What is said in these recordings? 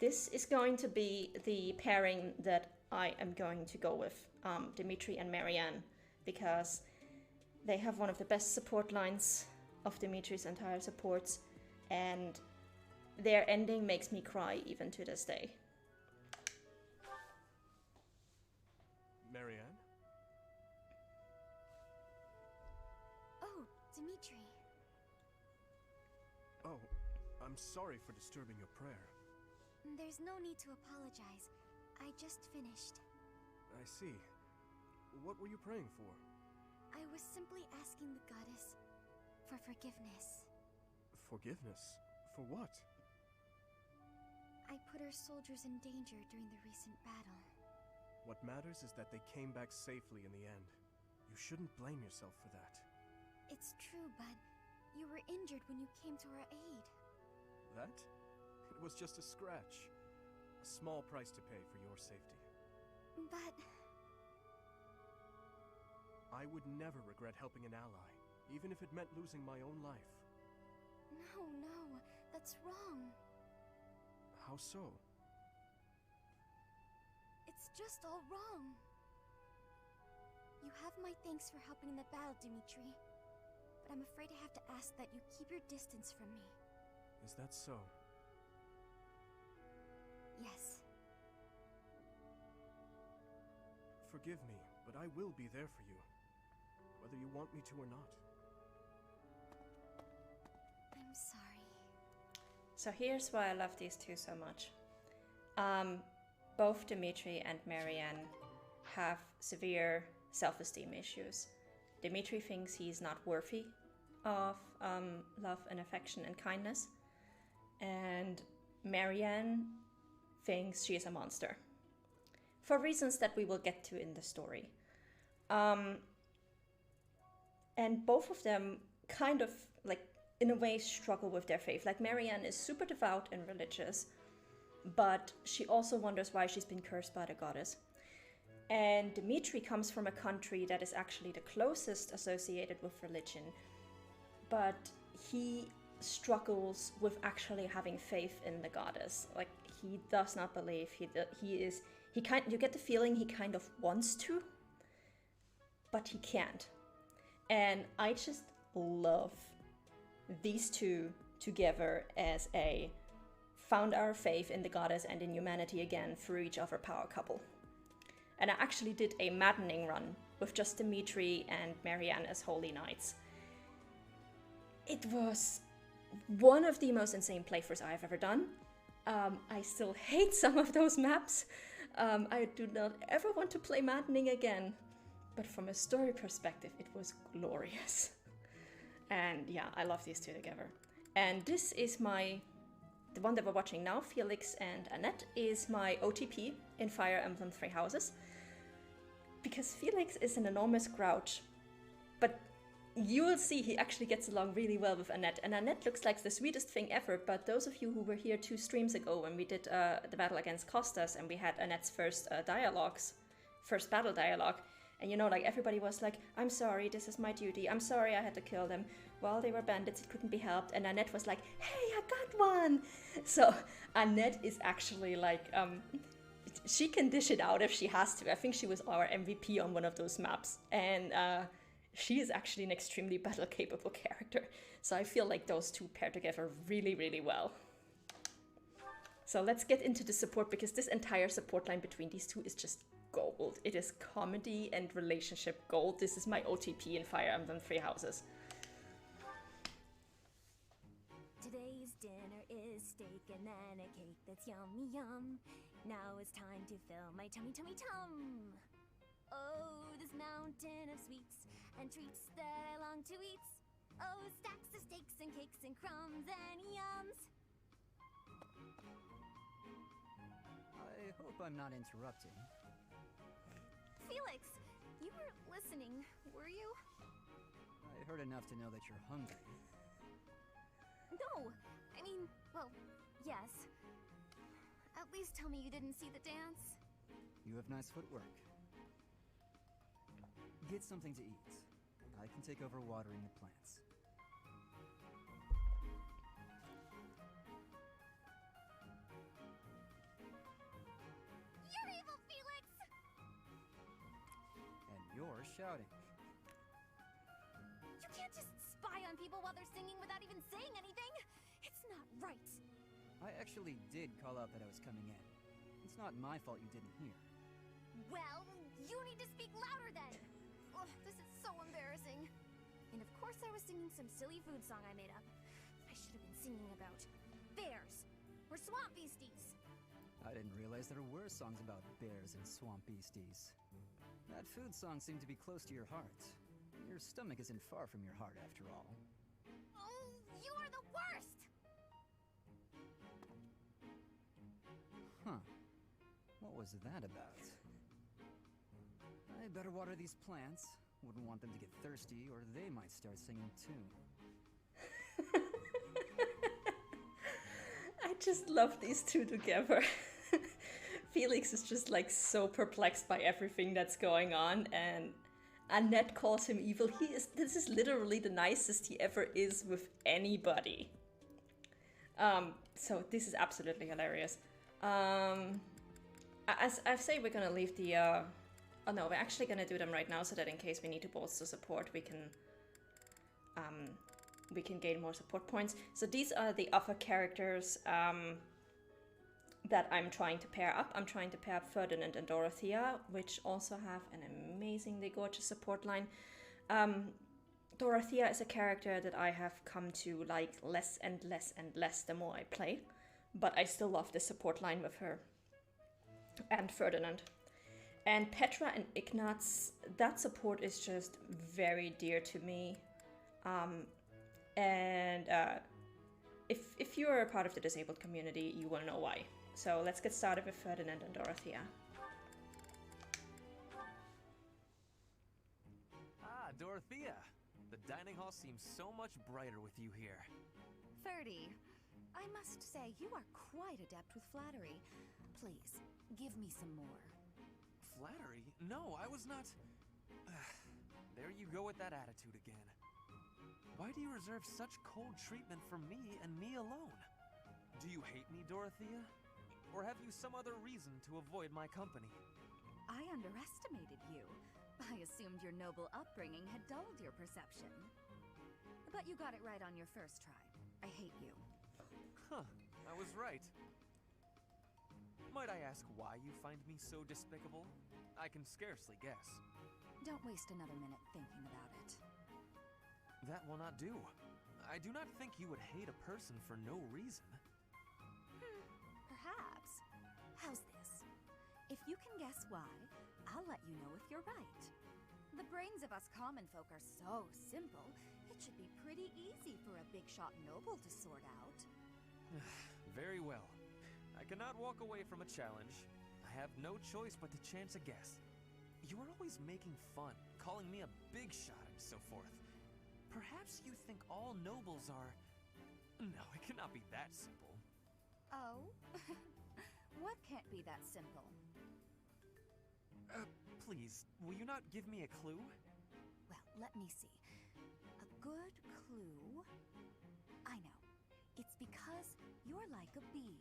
this is going to be the pairing that I am going to go with, Dimitri and Marianne, because they have one of the best support lines of Dimitri's entire supports, and their ending makes me cry even to this day. Marianne? Oh, Dimitri. Oh, I'm sorry for disturbing your prayer. There's no need to apologize. I just finished. I see. What were you praying for? I was simply asking the goddess for forgiveness. Forgiveness? For what? I put our soldiers in danger during the recent battle. What matters is that they came back safely in the end. You shouldn't blame yourself for that. It's true, but you were injured when you came to our aid. That? It was just a scratch. A small price to pay for your safety. But... I would never regret helping an ally, even if it meant losing my own life. No, that's wrong. How so? It's just all wrong. You have my thanks for helping in the battle, Dimitri. But I'm afraid I have to ask that you keep your distance from me. Is that so? Yes. Forgive me, but I will be there for you, whether you want me to or not. I'm sorry. So here's why I love these two so much. Both Dimitri and Marianne have severe self-esteem issues. Dimitri thinks he's not worthy of love and affection and kindness, and Marianne thinks she is a monster, for reasons that we will get to in the story. And both of them kind of, like, in a way struggle with their faith. Like, Marianne is super devout and religious, but she also wonders why she's been cursed by the goddess. And Dimitri comes from a country that is actually the closest associated with religion, but he struggles with actually having faith in the goddess. Like, he does not believe. You get the feeling he kind of wants to, but he can't. And I just love these two together as a found our faith in the goddess and in humanity again through each other power couple. And I actually did a maddening run with just Dimitri and Marianne as holy knights. It was one of the most insane playthroughs I've ever done. I still hate some of those maps. I do not ever want to play maddening again. But from a story perspective, it was glorious. And yeah, I love these two together. And this is the one that we're watching now, Felix and Annette, is my OTP in Fire Emblem 3 Houses. Because Felix is an enormous grouch, but you will see he actually gets along really well with Annette. And Annette looks like the sweetest thing ever, but those of you who were here 2 streams ago when we did the battle against Costas and we had Annette's first battle dialogue, and you know, like, everybody was like, I'm sorry, this is my duty, I'm sorry I had to kill them. Well, they were bandits, it couldn't be helped. And Annette was like, hey, I got one! So Annette is actually like, she can dish it out if she has to. I think she was our MVP on one of those maps. And she is actually an extremely battle-capable character. So I feel like those two pair together really, really well. So let's get into the support, because this entire support line between these two is just gold. It is comedy and relationship gold. This is my OTP in Fire Emblem 3 Houses. Today's dinner is steak and then a cake that's yummy yum. Now it's time to fill my tummy tum. Oh, this mountain of sweets and treats that I long to eat. Oh, stacks of steaks and cakes and crumbs and yums. I hope I'm not interrupting. Felix, you weren't listening, were you? I heard enough to know that you're hungry. No, I mean, well, yes. At least tell me you didn't see the dance. You have nice footwork. Get something to eat. I can take over watering the plants. you're shouting. You can't just spy on people while they're singing without even saying anything! It's not right! I actually did call out that I was coming in. It's not my fault you didn't hear. Well, you need to speak louder then! Ugh, this is so embarrassing. And of course I was singing some silly food song I made up. I should have been singing about bears or swamp beasties. I didn't realize there were songs about bears and swamp beasties. That food song seemed to be close to your heart. Your stomach isn't far from your heart, after all. Oh, you are the worst! Huh. What was that about? I better water these plants. Wouldn't want them to get thirsty, or they might start singing too. I just love these two together. Felix is just like so perplexed by everything that's going on, and Annette calls him evil. This is literally the nicest he ever is with anybody. So this is absolutely hilarious. As I say, we're gonna leave the oh no, we're actually gonna do them right now so that in case we need to bolster support, we can gain more support points. So these are the other characters that I'm trying to pair up. I'm trying to pair up Ferdinand and Dorothea, which also have an amazingly gorgeous support line. Dorothea is a character that I have come to like less and less and less the more I play, but I still love the support line with her and Ferdinand. And Petra and Ignaz, that support is just very dear to me. If you're a part of the disabled community, you will know why. So let's get started with Ferdinand and Dorothea. Ah, Dorothea! The dining hall seems so much brighter with you here. Ferdy, I must say you are quite adept with flattery. Please, give me some more. Flattery? No, I was not... There you go with that attitude again. Why do you reserve such cold treatment for me and me alone? Do you hate me, Dorothea? Or have you some other reason to avoid my company? I underestimated you. I assumed your noble upbringing had dulled your perception. But you got it right on your first try. I hate you. Huh, I was right. Might I ask why you find me so despicable? I can scarcely guess. Don't waste another minute thinking about it. That will not do. I do not think you would hate a person for no reason. Perhaps. How's this? If you can guess why, I'll let you know if you're right. The brains of us common folk are so simple, it should be pretty easy for a big shot noble to sort out. Very well. I cannot walk away from a challenge. I have no choice but to chance a guess. You are always making fun, calling me a big shot and so forth. Perhaps you think all nobles are... No, it cannot be that simple. Oh? What can't be that simple? Please, will you not give me a clue? Well, let me see. A good clue? I know. It's because you're like a bee.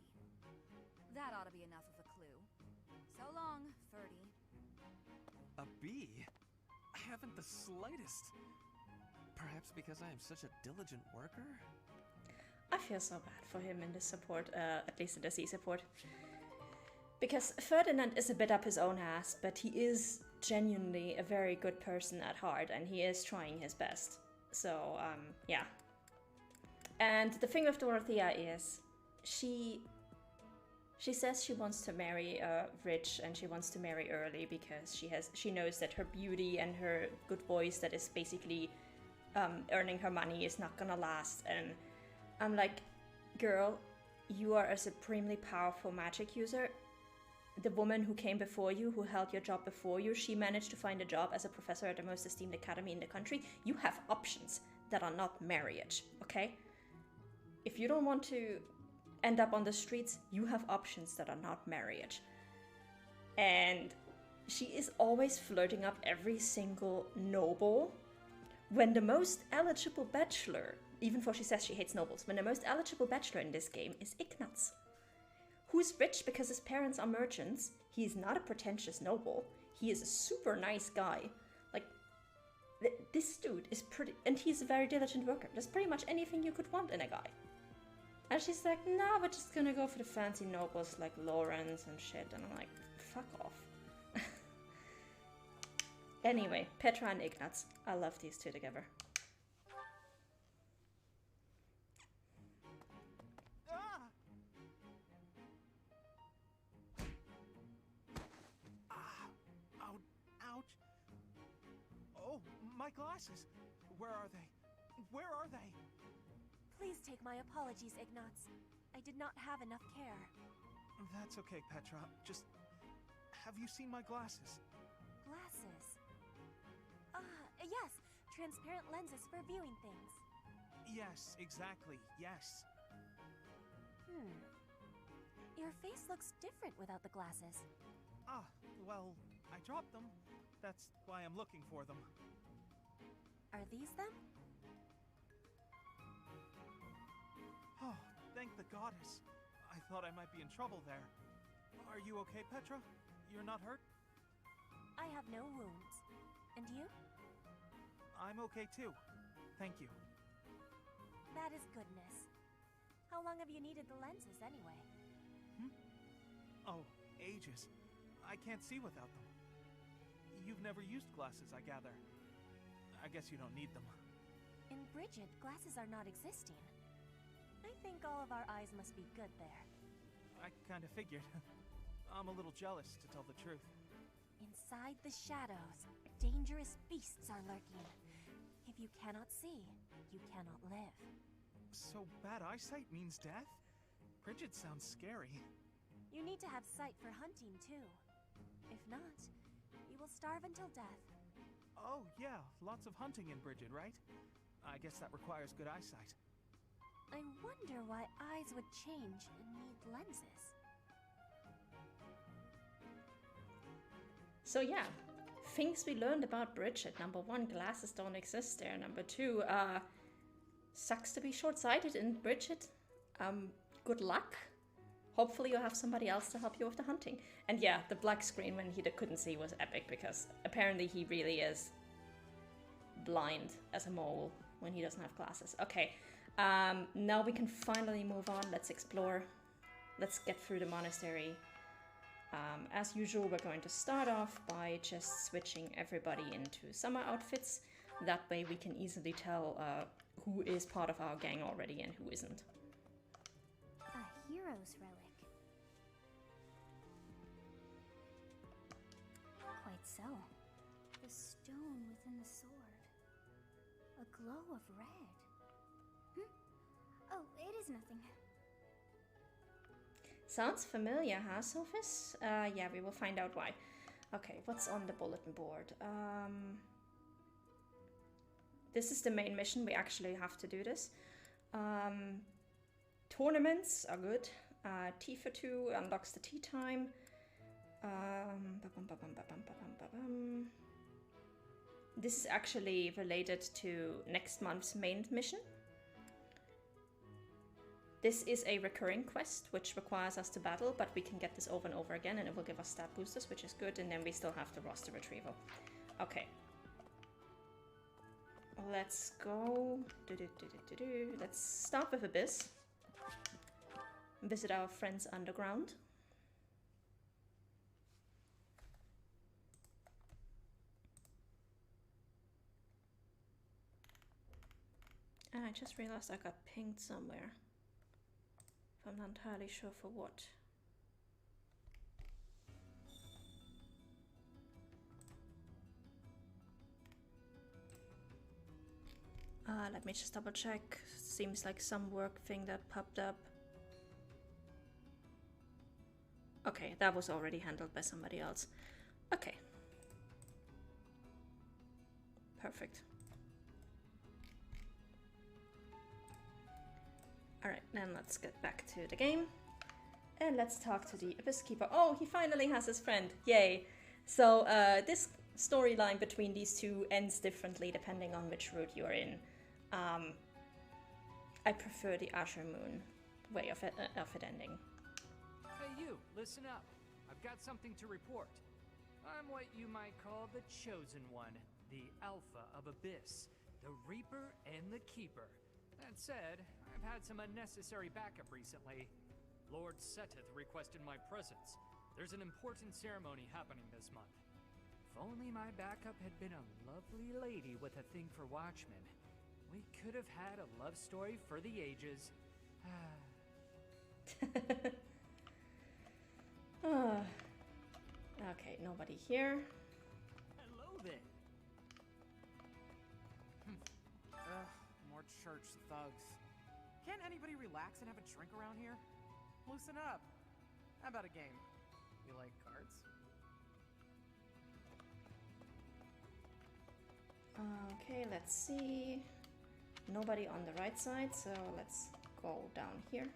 That ought to be enough of a clue. So long, Ferdy. A bee? I haven't the slightest. Perhaps because I am such a diligent worker? I feel so bad for him in this support, at least in the C support. Because Ferdinand is a bit up his own ass, but he is genuinely a very good person at heart, and he is trying his best. So, yeah. And the thing with Dorothea is, she says she wants to marry rich, and she wants to marry early because she knows that her beauty and her good voice that is basically earning her money is not gonna last. And I'm like, girl, you are a supremely powerful magic user. The woman who came before you, who held your job before you, she managed to find a job as a professor at the most esteemed academy in the country. You have options that are not marriage, okay? If you don't want to end up on the streets, you have options that are not marriage. And she is always flirting up every single noble. When the most eligible bachelor, even though she says she hates nobles, when the most eligible bachelor in this game is Ignaz, who's rich because his parents are merchants. He is not a pretentious noble. He is a super nice guy. Like, This dude is pretty, and he's a very diligent worker. There's pretty much anything you could want in a guy. And she's like, no, we're just gonna go for the fancy nobles like Lawrence and shit. And I'm like, fuck off. Anyway, Petra and Ignaz. I love these two together. Ouch. Oh, my glasses. Where are they? Where are they? Please take my apologies, Ignaz. I did not have enough care. That's okay, Petra. Just... have you seen my glasses? Glasses? Yes. Transparent lenses for viewing things. Yes, exactly. Yes. Your face looks different without the glasses. Ah, well, I dropped them. That's why I'm looking for them. Are these them? Oh, thank the goddess. I thought I might be in trouble there. Are you okay, Petra? You're not hurt? I have no wounds. And you? I'm okay too. Thank you. That is goodness. How long have you needed the lenses anyway? Oh, ages. I can't see without them. You've never used glasses, I gather. I guess you don't need them. In Bridget, glasses are not existing. I think all of our eyes must be good there. I kinda figured. I'm a little jealous, to tell the truth. Inside the shadows, dangerous beasts are lurking. If you cannot see, you cannot live. So bad eyesight means death? Bridget sounds scary. You need to have sight for hunting, too. If not, you will starve until death. Oh, yeah, lots of hunting in Bridget, right? I guess that requires good eyesight. I wonder why eyes would change and need lenses. So yeah, things we learned about Bridget. Number one, glasses don't exist there. Number two, sucks to be short-sighted in Bridget. Good luck. Hopefully you'll have somebody else to help you with the hunting. And yeah, the black screen when he couldn't see was epic because apparently he really is blind as a mole when he doesn't have glasses. Okay, now we can finally move on. Let's explore. Let's get through the monastery. As usual, we're going to start off by just switching everybody into summer outfits. That way we can easily tell who is part of our gang already and who isn't. A hero's relic. Quite so. The stone within the sword. A glow of red. Oh, it is nothing. Sounds familiar, huh, Sophis? Yeah, we will find out why. Okay, what's on the bulletin board? This is the main mission. We actually have to do this. Tournaments are good. Tea for 2 unlocks the tea time. This is actually related to next month's main mission. This is a recurring quest, which requires us to battle, but we can get this over and over again, and it will give us stat boosters, which is good, and then we still have the roster retrieval. Okay. Let's go. Let's start with Abyss. Visit our friends underground. I just realized I got pinged somewhere. I'm not entirely sure for what. Let me just double check. Seems like some work thing that popped up. Okay, that was already handled by somebody else. Okay. Perfect. Alright, then let's get back to the game. And let's talk to the Abyss Keeper. Oh, he finally has his friend. Yay. So, this storyline between these two ends differently depending on which route you're in. I prefer the Azure Moon way of it ending. Hey you, listen up. I've got something to report. I'm what you might call the chosen one. the Alpha of Abyss, the Reaper and the Keeper. That said, I've had some unnecessary backup recently. Lord Seteth requested my presence. There's an important ceremony happening this month. If only my backup had been a lovely lady with a thing for watchmen, we could have had a love story for the ages. Okay, nobody here. Hello there. More church thugs. Can't anybody relax and have a drink around here? Loosen up. How about a game? You like cards? Okay, let's see. Nobody on the right side, so let's go down here.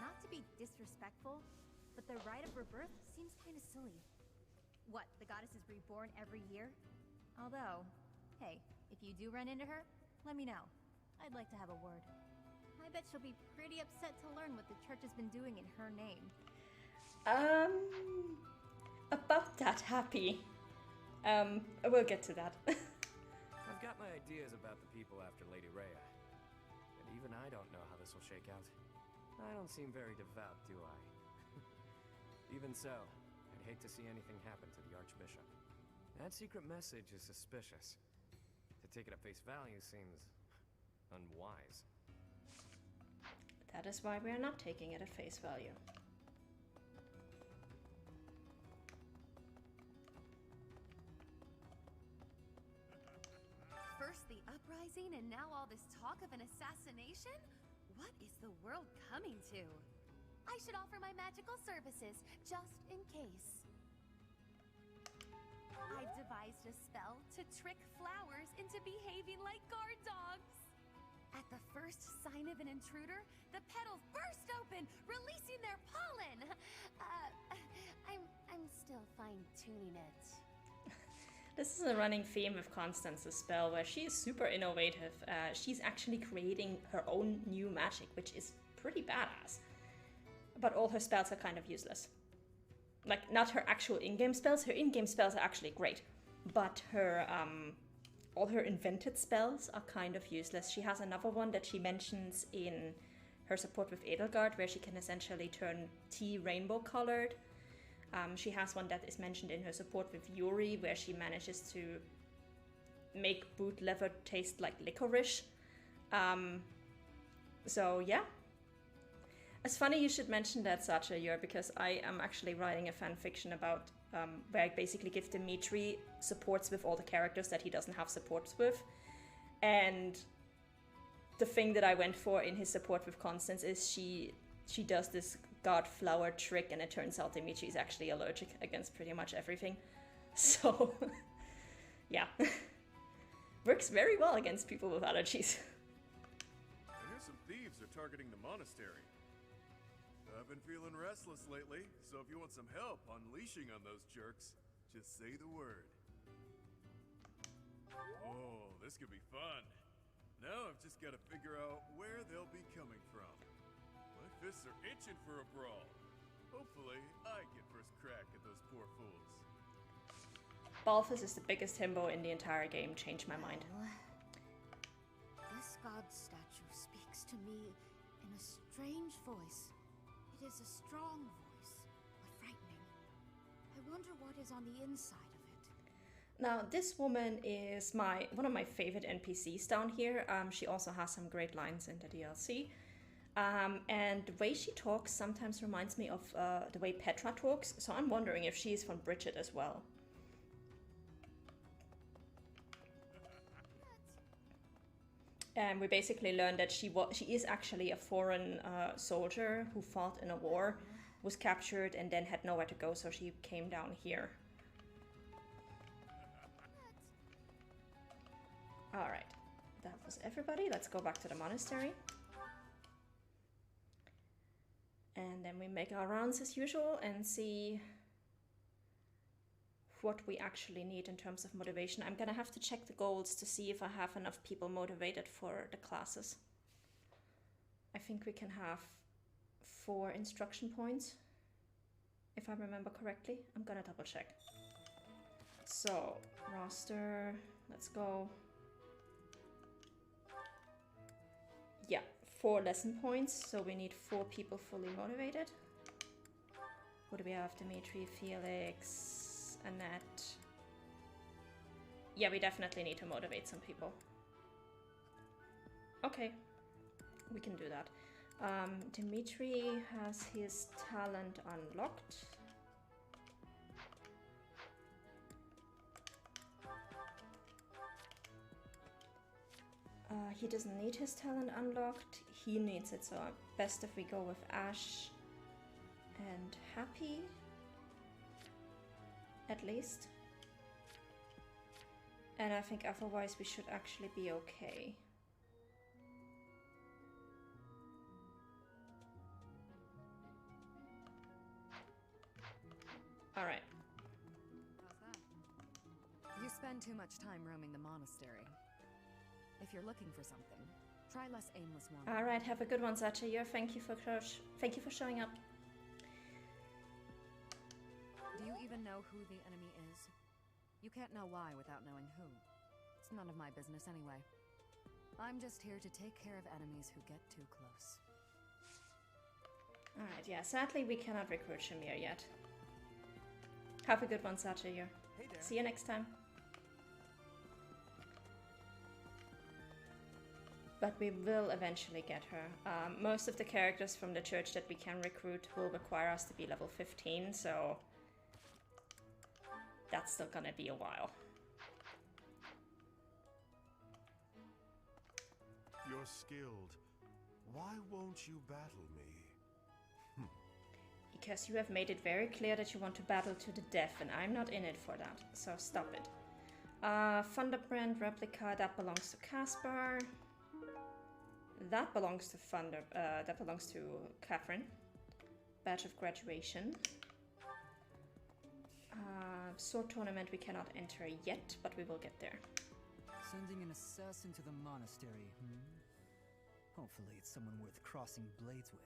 Not to be disrespectful, but the rite of rebirth seems kind of silly. What, the goddess is reborn every year? Although, hey, if you do run into her, let me know. I'd like to have a word. I bet she'll be pretty upset to learn what the church has been doing in her name. About that happy. We'll get to that. I've got my ideas about the people after Lady Rhea. But even I don't know how this will shake out. I don't seem very devout, do I? Even so, I'd hate to see anything happen to the Archbishop. That secret message is suspicious. To take it at face value seems unwise. That is why we are not taking it at face value. First the uprising and now all this talk of an assassination? What is the world coming to? I should offer my magical services, just in case. I've devised a spell to trick flowers into behaving like guard dogs. At the first sign of an intruder, the petals burst open, releasing their pollen. I'm still fine-tuning it. This is a running theme of Constance's spell, where she is super innovative. She's actually creating her own new magic, which is pretty badass. But all her spells are kind of useless. Like, not her actual in-game spells. Her in-game spells are actually great. But her, all her invented spells are kind of useless. She has another one that she mentions in her support with Edelgard, where she can essentially turn tea rainbow-colored. She has one that is mentioned in her support with Yuri, where she manages to make boot leather taste like licorice. So yeah. It's funny you should mention that, Sacha, because I am actually writing a fan fiction about where I basically give Dimitri supports with all the characters that he doesn't have supports with. And the thing that I went for in his support with Constance is she does this god flower trick, and it turns out Dimitri is actually allergic against pretty much everything. So, yeah. Works very well against people with allergies. I hear some thieves are targeting the monastery. I've been feeling restless lately, so if you want some help unleashing on those jerks, just say the word. Oh, this could be fun. Now I've just got to figure out where they'll be coming from. My fists are itching for a brawl. Hopefully, I get first crack at those poor fools. Balthus is the biggest himbo in the entire game. Changed my mind. This god statue speaks to me in a strange voice. It is a strong voice, but frightening. I wonder what is on the inside of it. Now, this woman is one of my favorite NPCs down here. She also has some great lines in the DLC. And the way she talks sometimes reminds me of the way Petra talks, so I'm wondering if she is from Bridget as well. And we basically learned that she is actually a foreign soldier who fought in a war, was captured, and then had nowhere to go, so she came down here. Alright, that was everybody. Let's go back to the monastery. And then we make our rounds as usual and see what we actually need in terms of motivation. I'm gonna have to check the goals to see if I have enough people motivated for the classes. I think we can have 4 instruction points. if I remember correctly. I'm gonna double check. So, roster, let's go. Yeah, 4 lesson points, so we need 4 people fully motivated. Who do we have? Dimitri, Felix, Annette. Yeah, we definitely need to motivate some people. Okay, we can do that. Dimitri has his talent unlocked. He doesn't need his talent unlocked. He needs it, so best if we go with Ash and Happy, at least. And I think otherwise we should actually be okay. Alright. How's that? You spend too much time roaming the monastery. If you're looking for something, try less aimless wandering. Alright, have a good one, Zachayor. Thank you for showing up. Do you even know who the enemy is? You can't know why without knowing who. It's none of my business anyway. I'm just here to take care of enemies who get too close. Alright, yeah, sadly we cannot recruit Shamir yet. Have a good one, Zachayor. Hey there. See you next time. But we will eventually get her. Most of the characters from the church that we can recruit will require us to be level 15, so that's still gonna be a while. You're skilled. Why won't you battle me? Because you have made it very clear that you want to battle to the death, and I'm not in it for that, so stop it. Thunderbrand replica, that belongs to Caspar. That belongs to Catherine. Badge of graduation. Sword tournament we cannot enter yet, but we will get there. Sending an assassin to the monastery, Hopefully it's someone worth crossing blades with.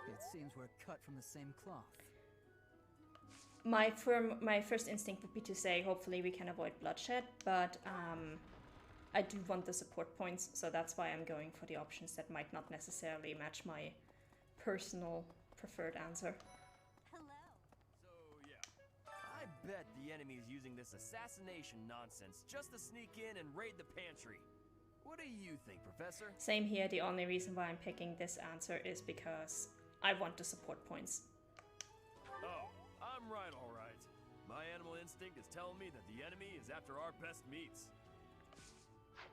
It seems we're cut from the same cloth. My first instinct would be to say hopefully we can avoid bloodshed, but I do want the support points, so that's why I'm going for the options that might not necessarily match my personal preferred answer. Hello. So, yeah. I bet the enemy is using this assassination nonsense just to sneak in and raid the pantry. What do you think, Professor? Same here. The only reason why I'm picking this answer is because I want the support points. Oh, I'm right, all right. My animal instinct is telling me that the enemy is after our best meats.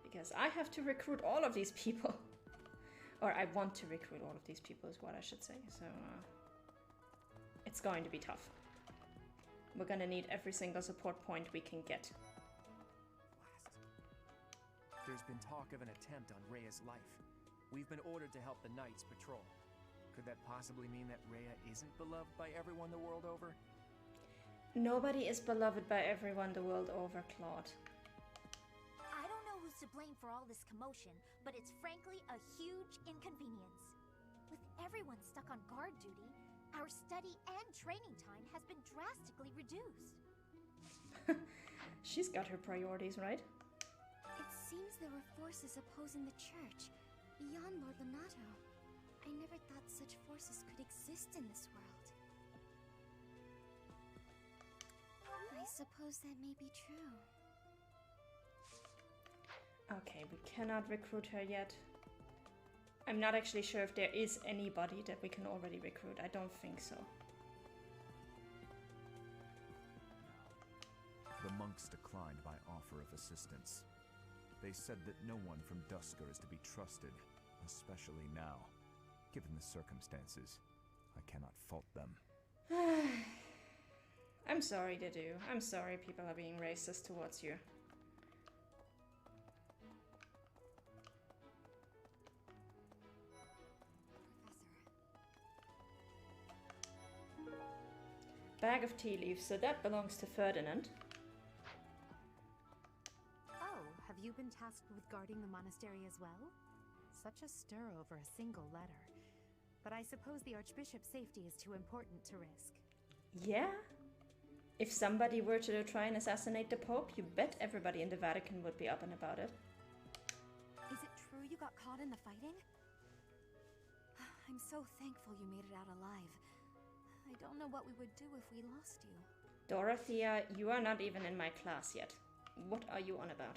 Because I have to recruit all of these people. Or I want to recruit all of these people is what I should say. So, it's going to be tough. We're gonna need every single support point we can get. There's been talk of an attempt on Rhea's life. We've been ordered to help the Knights patrol. Could that possibly mean that Rhea isn't beloved by everyone the world over? Nobody is beloved by everyone the world over, Claude. I don't know who's to blame for all this commotion, but it's frankly a huge inconvenience. With everyone stuck on guard duty, our study and training time has been drastically reduced. She's got her priorities, right? It seems there were forces opposing the church, beyond Lord Lonato. I never thought such forces could exist in this world. I suppose that may be true. Okay, we cannot recruit her yet. I'm not actually sure if there is anybody that we can already recruit. I don't think so. The monks declined my offer of assistance. They said that no one from Dusker is to be trusted, especially now. Given the circumstances, I cannot fault them. I'm sorry, Dedu. I'm sorry people are being racist towards you. Bag of tea leaves, so that belongs to Ferdinand. Oh, have you been tasked with guarding the monastery as well? Such a stir over a single letter. but I suppose the Archbishop's safety is too important to risk. Yeah? If somebody were to try and assassinate the Pope, you bet everybody in the Vatican would be up and about it. Is it true you got caught in the fighting? I'm so thankful you made it out alive. I don't know what we would do if we lost you. Dorothea, you are not even in my class yet. What are you on about?